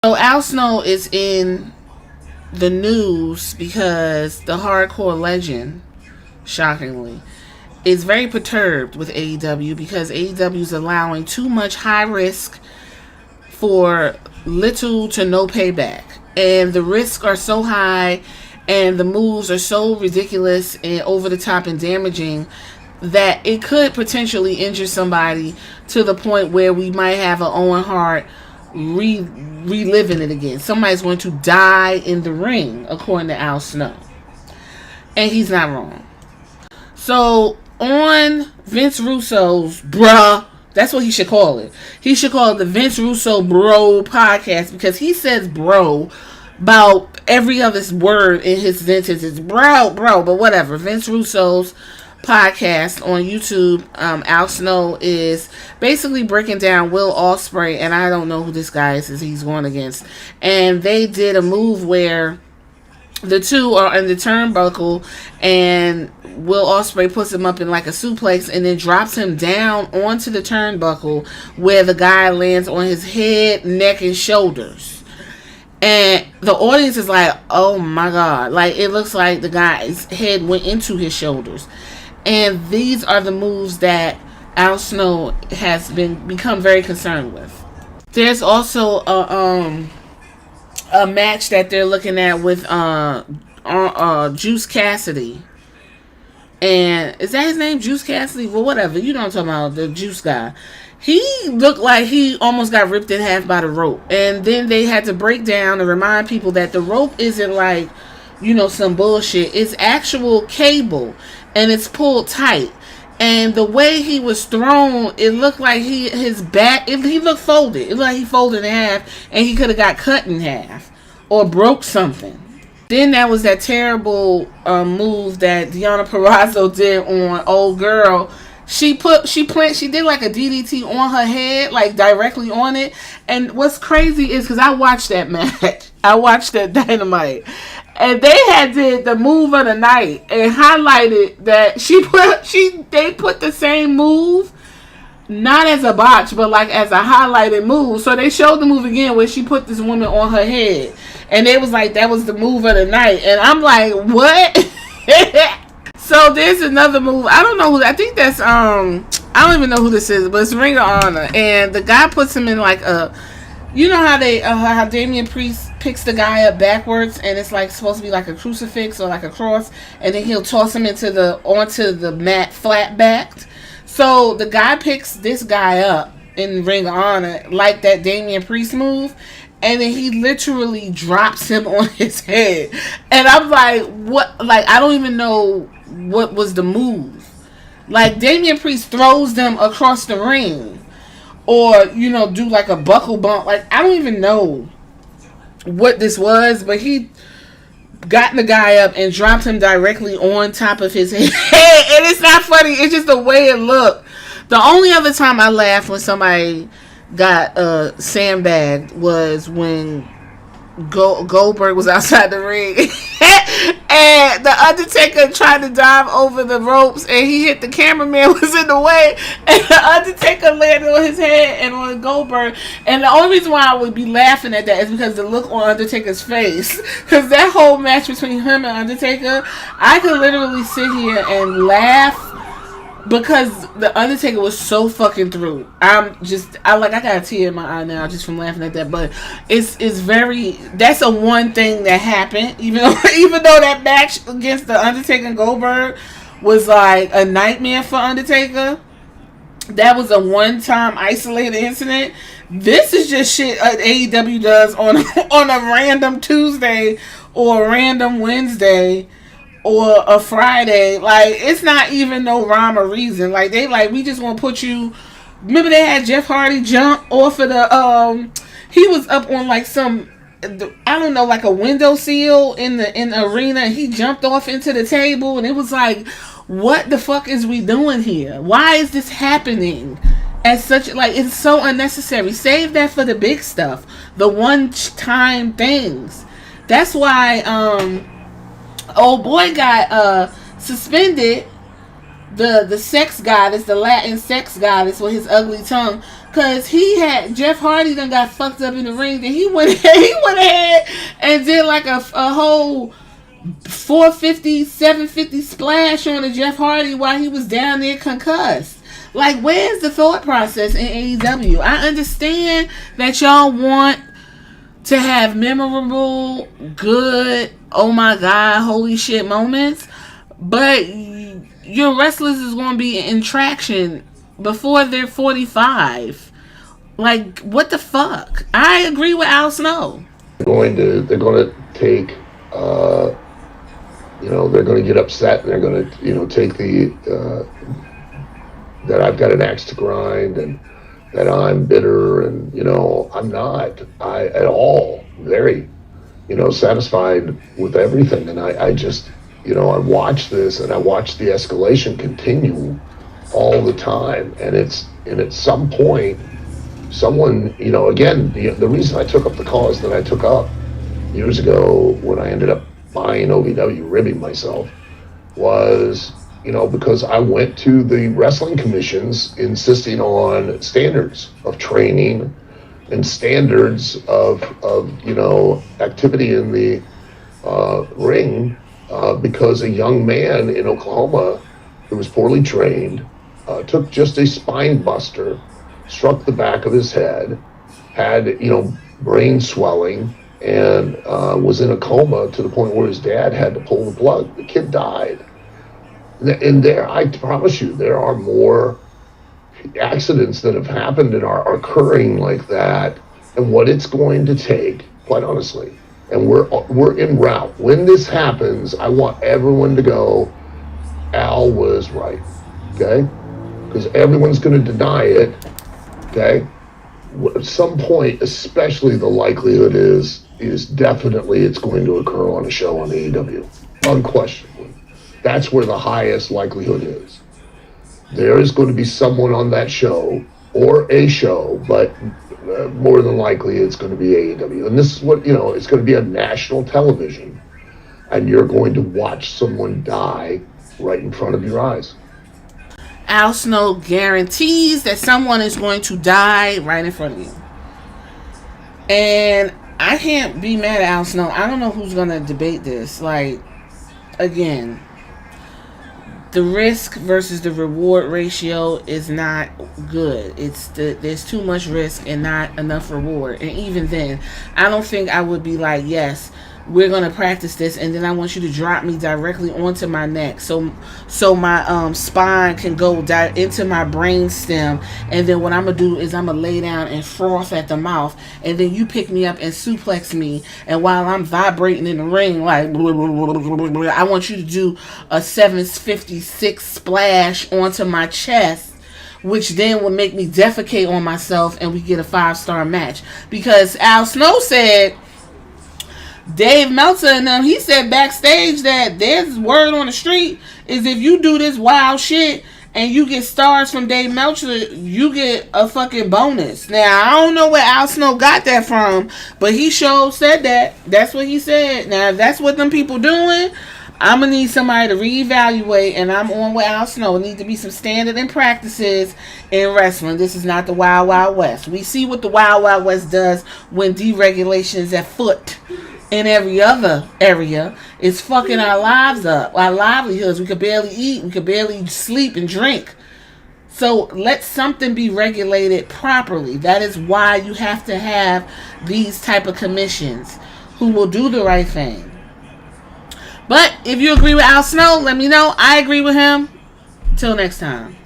So Al Snow is in the news because the hardcore legend, shockingly, is very perturbed with AEW because AEW is allowing too much high risk for little to no payback. And the risks are so high and the moves are so ridiculous and over the top and damaging that it could potentially injure somebody to the point where we might have an Owen Hart reliving it again. Somebody's going to die in the ring, according to Al Snow. And he's not wrong. So, on Vince Russo's bruh, that's what he should call it. He should call it the Vince Russo Bro Podcast because he says bro about every other word in his sentence. It's bro, but whatever. Vince Russo's podcast on YouTube, Al Snow is basically breaking down Will Ospreay, and I don't know who this guy is he's going against. And they did a move where the two are in the turnbuckle, and Will Ospreay puts him up in like a suplex and then drops him down onto the turnbuckle where the guy lands on his head, neck, and shoulders. And the audience is like, oh my god. Like, it looks like the guy's head went into his shoulders. And these are the moves that Al Snow has become very concerned with. There's also a match that they're looking at with Juice Cassidy. And is that his name? Juice Cassidy? Well, whatever. You know what I'm talking about, the Juice guy. He looked like he almost got ripped in half by the rope. And then they had to break down and remind people that the rope isn't like, some bullshit. It's actual cable. And it's pulled tight. And the way he was thrown, it looked like his back, he looked folded. It looked like he folded in half and he could have got cut in half or broke something. Then that was that terrible move that Deonna Purrazzo did on old girl. She did like a DDT on her head, like directly on it. And what's crazy is because I watched that match. I watched that Dynamite. And they had did the move of the night and highlighted that they put the same move, not as a botch, but like as a highlighted move. So they showed the move again where she put this woman on her head. And it was like, that was the move of the night. And I'm like, what? So there's another move. I don't know who, I think that's, I don't even know who this is, but it's Ring of Honor. And the guy puts him in like a, you know how how Damian Priest picks the guy up backwards and it's like supposed to be like a crucifix or like a cross, and then he'll toss him onto the mat flat backed. So the guy picks this guy up in Ring of Honor like that Damian Priest move, and then he literally drops him on his head. And I'm like, what? Like, I don't even know what was the move. Like, Damian Priest throws them across the ring. Or, do like a buckle bump. Like, I don't even know what this was, but he got the guy up and dropped him directly on top of his head. And it's not funny. It's just the way it looked. The only other time I laughed when somebody got sandbagged was when Goldberg was outside the ring and the Undertaker tried to dive over the ropes and he hit the cameraman was in the way, and the Undertaker landed on his head and on Goldberg. And the only reason why I would be laughing at that is because the look on Undertaker's face, because that whole match between him and Undertaker, I could literally sit here and laugh because the Undertaker was so fucking through. I got a tear in my eye now just from laughing at that. But it's very, that's a one thing that happened. Even though that match against the Undertaker and Goldberg was like a nightmare for Undertaker, that was a one-time isolated incident. This is just shit AEW does on a random Tuesday or a random Wednesday or a Friday. Like, it's not even no rhyme or reason. Like, we just want to put you. Remember they had Jeff Hardy jump off of the he was up on like some, I don't know, like a window sill in the arena, and he jumped off into the table, and it was like, what the fuck is we doing here? Why is this happening as such? Like, it's so unnecessary. Save that for the big stuff, the one time things. That's why old boy got suspended. The sex goddess, the Latin sex goddess with his ugly tongue, Cause Jeff Hardy done got fucked up in the ring. Then he went ahead and did like a whole 450, 750 splash on a Jeff Hardy while he was down there concussed. Like, where's the thought process in AEW? I understand that y'all want to have memorable, good, oh my god, holy shit moments, but your wrestlers is going to be in traction before they're 45. Like, what the fuck? I agree with Al Snow. They're going to take, they're going to get upset, and they're going to, take that I've got an axe to grind, and that I'm bitter, and, I'm not. At all very, satisfied with everything. And I just, I watch this, and I watch the escalation continue all the time. And at some point, someone, again, the reason I took up the cause that I took up years ago when I ended up buying OVW, ribbing myself, was, because I went to the wrestling commissions insisting on standards of training and standards of activity in the ring, because a young man in Oklahoma who was poorly trained took just a spine buster, struck the back of his head, had brain swelling, and was in a coma to the point where his dad had to pull the plug. The kid died. And I promise you, there are more accidents that have happened and are occurring like that, and what it's going to take, quite honestly. And we're en route. When this happens, I want everyone to go, Al was right, okay? Because everyone's going to deny it, okay? At some point, especially, the likelihood is definitely it's going to occur on a show on AEW, unquestionably. That's where the highest likelihood is. There is going to be someone on that show, or a show, but more than likely it's going to be AEW. And this is what, it's going to be on national television, and you're going to watch someone die right in front of your eyes. Al Snow guarantees that someone is going to die right in front of you. And I can't be mad at Al Snow. I don't know who's going to debate this. Like, again, the risk versus the reward ratio is not good. There's too much risk and not enough reward. And even then, I don't think I would be like, yes, we're going to practice this, and then I want you to drop me directly onto my neck so my spine can go into my brain stem, and then what I'm going to do is I'm going to lay down and froth at the mouth, and then you pick me up and suplex me, and while I'm vibrating in the ring, like, blah, blah, blah, blah, blah, I want you to do a 756 splash onto my chest, which then will make me defecate on myself, and we get a 5-star match. Because Al Snow said, Dave Meltzer and them, he said backstage that there's word on the street is if you do this wild shit and you get stars from Dave Meltzer, you get a fucking bonus. Now, I don't know where Al Snow got that from, but he sure said that. That's what he said. Now, if that's what them people doing, I'm going to need somebody to reevaluate, and I'm on with Al Snow. It needs to be some standard and practices in wrestling. This is not the Wild Wild West. We see what the Wild Wild West does when deregulation is at foot. In every other area, it's fucking our lives up, our livelihoods. We could barely eat, we could barely sleep and drink. So let something be regulated properly. That is why you have to have these type of commissions who will do the right thing. But if you agree with Al Snow, let me know. I agree with him. Till next time.